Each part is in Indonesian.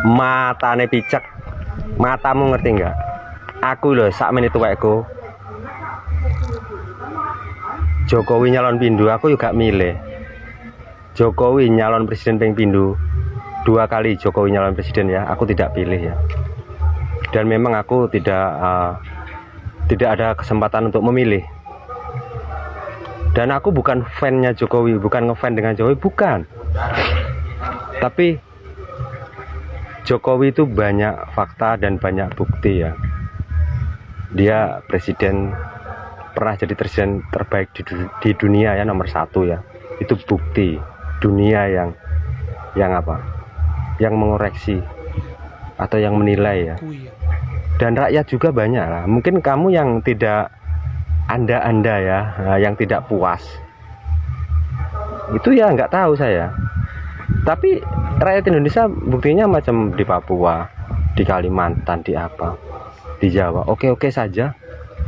Matane picek. Matamu ngerti nggak? Aku loh sak menit tuwekku. Jokowi nyalon pindu, aku juga milih. Jokowi nyalon presiden ping pindu. 2 kali Jokowi nyalon presiden ya, aku tidak pilih ya. Dan memang aku tidak ada kesempatan untuk memilih. Dan aku bukan fan-nya Jokowi, bukan ngefan dengan Jokowi, bukan. Tapi Jokowi itu banyak fakta dan banyak bukti ya. Dia presiden, pernah jadi presiden terbaik di dunia ya, nomor 1 ya. Itu bukti dunia yang apa? Yang mengoreksi atau yang menilai ya. Dan rakyat juga banyak lah. Mungkin kamu yang tidak anda ya, yang tidak puas. Itu ya nggak tahu saya. Tapi rakyat Indonesia buktinya macam di Papua, di Kalimantan, di apa, di Jawa oke-oke saja,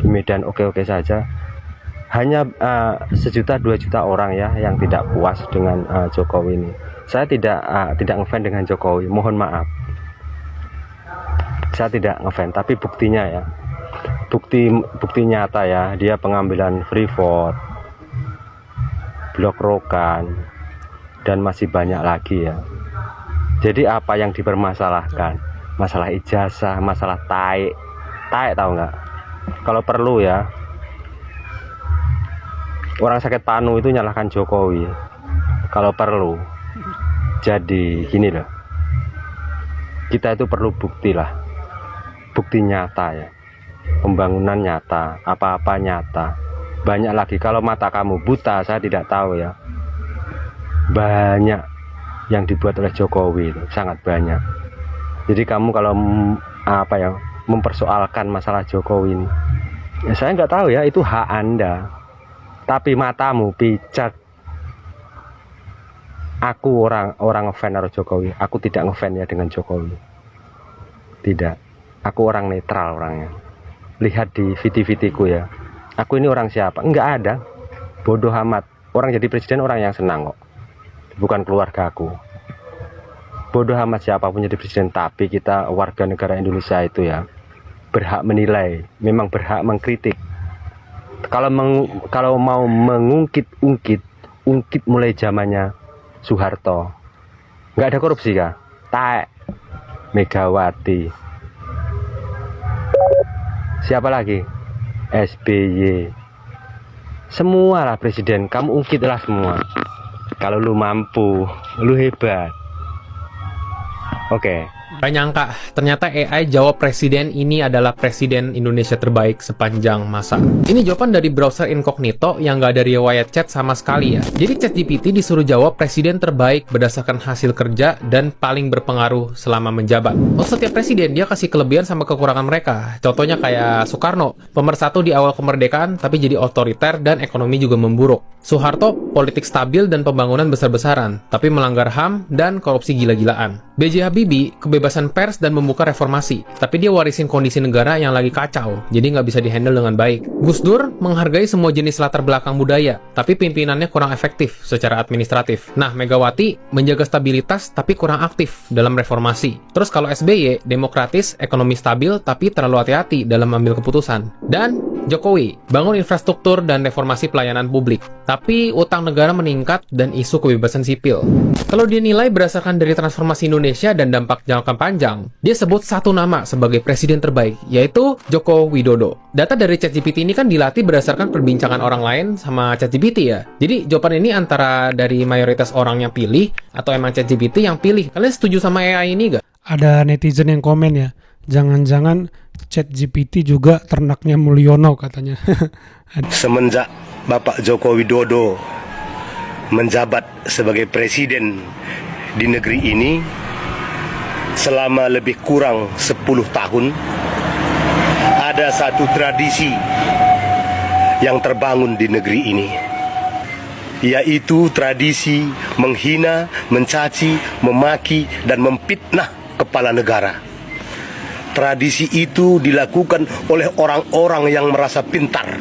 di Medan oke-oke saja. Hanya 1 juta 2 juta orang ya yang tidak puas dengan Jokowi ini. Saya tidak ngefans dengan Jokowi, mohon maaf. Saya tidak ngefans, tapi buktinya ya, bukti nyata ya, dia pengambilan Freeport, Blok Rokan, dan masih banyak lagi ya. Jadi apa yang dipermasalahkan? Masalah ijazah, masalah taek tahu nggak? Kalau perlu ya, orang sakit panu itu nyalahkan Jokowi kalau perlu. Jadi gini loh, kita itu perlu bukti lah, bukti nyata ya, pembangunan nyata, apa-apa nyata. Banyak lagi. Kalau mata kamu buta, saya tidak tahu ya, banyak yang dibuat oleh Jokowi itu, sangat banyak. Jadi kamu kalau mempersoalkan masalah Jokowi ini ya, saya nggak tahu ya, itu hak Anda. Tapi matamu picak. Aku orang ngefan dengan Jokowi. Aku tidak ngefan ya dengan Jokowi. Tidak. Aku orang netral orangnya. Lihat di video-videoku ya. Aku ini orang siapa? Enggak ada. Bodoh amat. Orang jadi presiden orang yang senang kok. Bukan keluarga aku. Bodoh amat siapapun jadi presiden. Tapi kita warga negara Indonesia itu ya, berhak menilai. Memang berhak mengkritik. Kalau mau mengungkit mulai zamannya Soeharto, nggak ada korupsi kah? Taek. Megawati, siapa lagi? SBY, semualah presiden, kamu ungkitlah semua. Kalau lu mampu, lu hebat. Oke. Gak nyangka, ternyata AI jawab presiden ini adalah presiden Indonesia terbaik sepanjang masa. Ini jawaban dari browser incognito yang gak ada riwayat chat sama sekali ya. Jadi ChatGPT disuruh jawab presiden terbaik berdasarkan hasil kerja dan paling berpengaruh selama menjabat. Oh, setiap presiden dia kasih kelebihan sama kekurangan mereka. Contohnya kayak Soekarno, pemersatu di awal kemerdekaan tapi jadi otoriter dan ekonomi juga memburuk. Soeharto, politik stabil dan pembangunan besar-besaran, tapi melanggar HAM dan korupsi gila-gilaan. B.J. Habibie, kebebasan pers dan membuka reformasi, tapi dia warisin kondisi negara yang lagi kacau, jadi nggak bisa dihandle dengan baik. Gus Dur menghargai semua jenis latar belakang budaya, tapi pimpinannya kurang efektif secara administratif. Nah, Megawati menjaga stabilitas tapi kurang aktif dalam reformasi. Terus kalau SBY, demokratis, ekonomi stabil, tapi terlalu hati-hati dalam ambil keputusan. Dan Jokowi, bangun infrastruktur dan reformasi pelayanan publik, tapi utang negara meningkat dan isu kebebasan sipil. Kalau dia nilai berdasarkan dari transformasi Indonesia dan dampak jangka panjang, dia sebut satu nama sebagai presiden terbaik, yaitu Joko Widodo. Data dari ChatGPT ini kan dilatih berdasarkan perbincangan orang lain sama ChatGPT ya. Jadi jawaban ini antara dari mayoritas orang yang pilih, atau emang ChatGPT yang pilih. Kalian setuju sama AI ini gak? Ada netizen yang komen ya, jangan-jangan ChatGPT juga ternaknya Mulyono katanya. Semenjak Bapak Joko Widodo menjabat sebagai presiden di negeri ini selama lebih kurang 10 tahun, ada satu tradisi yang terbangun di negeri ini, yaitu tradisi menghina, mencaci, memaki, dan memfitnah kepala negara. Tradisi itu dilakukan oleh orang-orang yang merasa pintar,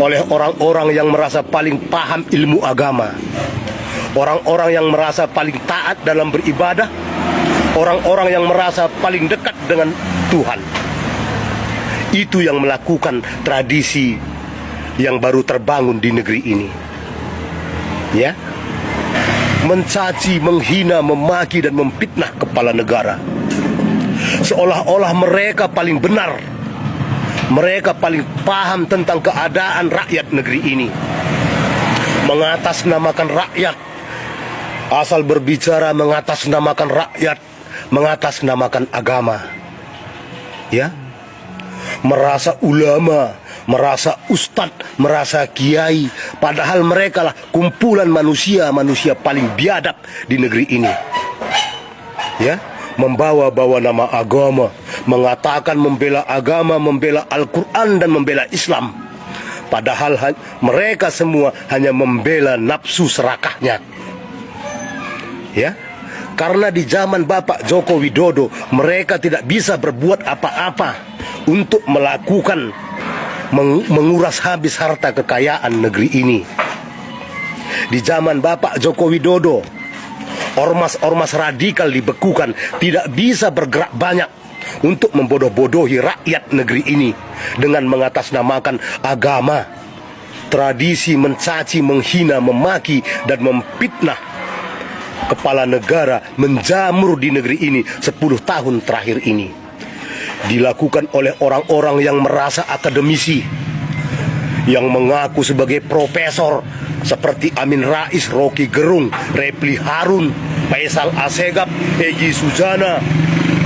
oleh orang-orang yang merasa paling paham ilmu agama, orang-orang yang merasa paling taat dalam beribadah, orang-orang yang merasa paling dekat dengan Tuhan. Itu yang melakukan tradisi yang baru terbangun di negeri ini. Ya, mencaci, menghina, memaki dan memfitnah kepala negara. Seolah-olah mereka paling benar. Mereka paling paham tentang keadaan rakyat negeri ini. Mengatasnamakan rakyat. Asal berbicara mengatasnamakan rakyat, mengatasnamakan agama. Ya, merasa ulama, merasa ustadz, merasa kiai, padahal mereka lah kumpulan manusia paling biadab di negeri ini. Ya, membawa-bawa nama agama, mengatakan membela agama, membela Al-Quran dan membela Islam, padahal mereka semua hanya membela nafsu serakahnya. Ya, karena di zaman Bapak Joko Widodo mereka tidak bisa berbuat apa-apa untuk melakukan menguras habis harta kekayaan negeri ini. Di zaman Bapak Joko Widodo, ormas-ormas radikal dibekukan, tidak bisa bergerak banyak untuk membodoh-bodohi rakyat negeri ini dengan mengatasnamakan agama, tradisi, mencaci, menghina, memaki dan memfitnah kepala negara menjamur di negeri ini 10 tahun terakhir ini. Dilakukan oleh orang-orang yang merasa akademisi, yang mengaku sebagai profesor seperti Amin Rais, Rocky Gerung, Repli Harun, Faisal Assegaf, Egy Sujana.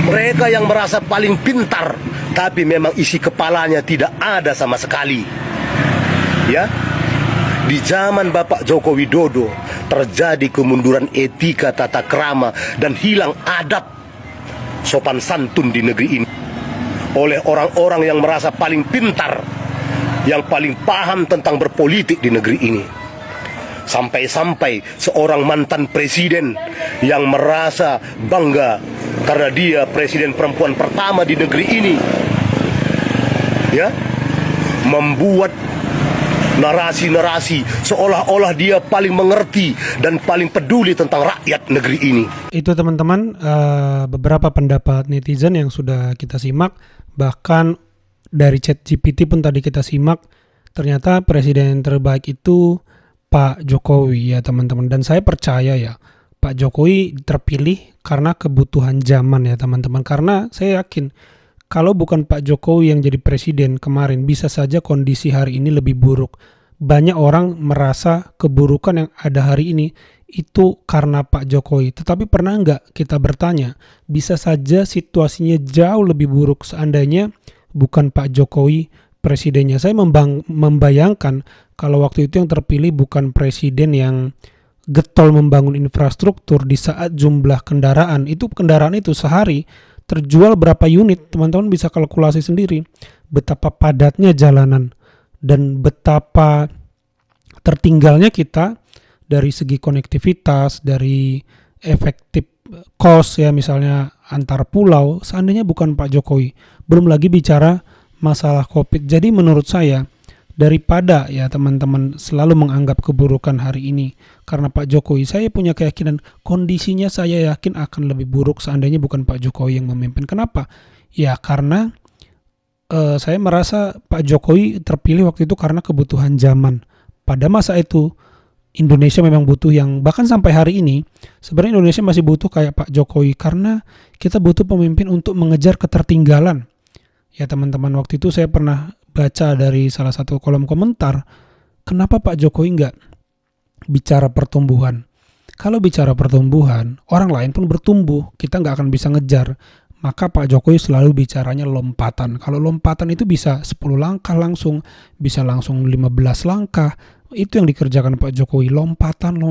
Mereka yang merasa paling pintar, tapi memang isi kepalanya tidak ada sama sekali. Ya, di zaman Bapak Joko Widodo terjadi kemunduran etika, tata krama dan hilang adab sopan santun di negeri ini oleh orang-orang yang merasa paling pintar, yang paling paham tentang berpolitik di negeri ini. Sampai-sampai seorang mantan presiden yang merasa bangga karena dia presiden perempuan pertama di negeri ini, ya, membuat narasi-narasi seolah-olah dia paling mengerti dan paling peduli tentang rakyat negeri ini. Itu teman-teman beberapa pendapat netizen yang sudah kita simak. Bahkan dari ChatGPT pun tadi kita simak, ternyata presiden terbaik itu Pak Jokowi ya teman-teman. Dan saya percaya ya, Pak Jokowi terpilih karena kebutuhan zaman ya teman-teman. Karena saya yakin kalau bukan Pak Jokowi yang jadi presiden kemarin, bisa saja kondisi hari ini lebih buruk. Banyak orang merasa keburukan yang ada hari ini itu karena Pak Jokowi. Tetapi pernah nggak kita bertanya, bisa saja situasinya jauh lebih buruk seandainya bukan Pak Jokowi presidennya. Saya membayangkan kalau waktu itu yang terpilih bukan presiden yang getol membangun infrastruktur di saat jumlah kendaraan itu sehari terjual berapa unit, teman-teman bisa kalkulasi sendiri betapa padatnya jalanan dan betapa tertinggalnya kita dari segi konektivitas, dari efektif cost ya misalnya antar pulau, seandainya bukan Pak Jokowi. Belum lagi bicara masalah COVID. Jadi menurut saya, daripada ya teman-teman selalu menganggap keburukan hari ini karena Pak Jokowi, saya punya keyakinan kondisinya saya yakin akan lebih buruk seandainya bukan Pak Jokowi yang memimpin. Kenapa? Ya karena saya merasa Pak Jokowi terpilih waktu itu karena kebutuhan zaman. Pada masa itu Indonesia memang butuh yang, bahkan sampai hari ini sebenarnya Indonesia masih butuh kayak Pak Jokowi karena kita butuh pemimpin untuk mengejar ketertinggalan. Ya teman-teman, waktu itu saya pernah baca dari salah satu kolom komentar, kenapa Pak Jokowi nggak bicara pertumbuhan? Kalau bicara pertumbuhan, orang lain pun bertumbuh, kita nggak akan bisa ngejar. Maka Pak Jokowi selalu bicaranya lompatan. Kalau lompatan itu bisa 10 langkah langsung, bisa langsung 15 langkah. Itu yang dikerjakan Pak Jokowi, lompatan.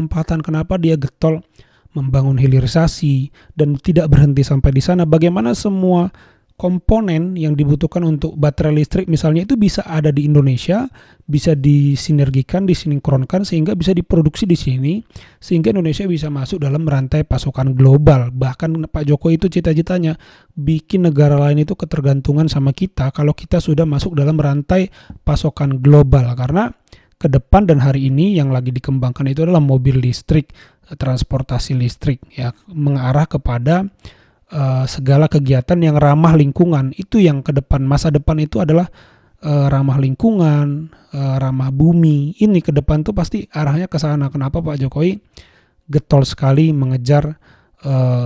Kenapa dia getol membangun hilirisasi dan tidak berhenti sampai di sana? Bagaimana semua komponen yang dibutuhkan untuk baterai listrik misalnya itu bisa ada di Indonesia, bisa disinergikan, disinkronkan sehingga bisa diproduksi di sini, sehingga Indonesia bisa masuk dalam rantai pasokan global. Bahkan Pak Jokowi itu cita-citanya bikin negara lain itu ketergantungan sama kita kalau kita sudah masuk dalam rantai pasokan global. Karena ke depan dan hari ini yang lagi dikembangkan itu adalah mobil listrik, transportasi listrik ya, mengarah kepada segala kegiatan yang ramah lingkungan. Itu yang ke depan, masa depan itu adalah ramah lingkungan, ramah bumi. Ini ke depan tuh pasti arahnya ke sana. Kenapa Pak Jokowi getol sekali mengejar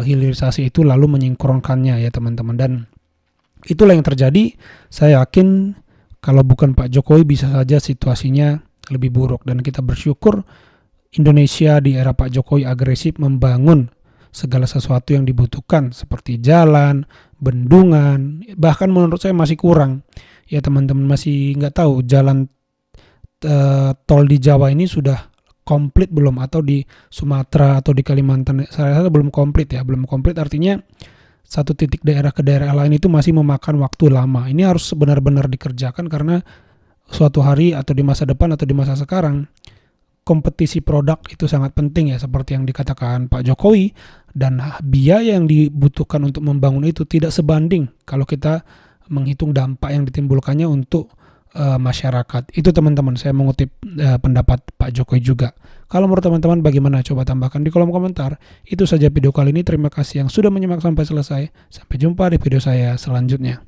hilirisasi itu lalu menyingkronkannya ya teman-teman. Dan itulah yang terjadi. Saya yakin kalau bukan Pak Jokowi bisa saja situasinya lebih buruk, dan kita bersyukur Indonesia di era Pak Jokowi agresif membangun segala sesuatu yang dibutuhkan seperti jalan, bendungan, bahkan menurut saya masih kurang. Ya teman-teman, masih nggak tahu jalan tol di Jawa ini sudah komplit belum, atau di Sumatera atau di Kalimantan. Saya rasa belum komplit ya, belum komplit artinya satu titik daerah ke daerah lain itu masih memakan waktu lama. Ini harus benar-benar dikerjakan karena suatu hari atau di masa depan atau di masa sekarang kompetisi produk itu sangat penting ya, seperti yang dikatakan Pak Jokowi, dan biaya yang dibutuhkan untuk membangun itu tidak sebanding kalau kita menghitung dampak yang ditimbulkannya untuk masyarakat. Itu teman-teman, saya mengutip pendapat Pak Jokowi juga. Kalau menurut teman-teman bagaimana? Coba tambahkan di kolom komentar. Itu saja video kali ini. Terima kasih yang sudah menyimak sampai selesai. Sampai jumpa di video saya selanjutnya.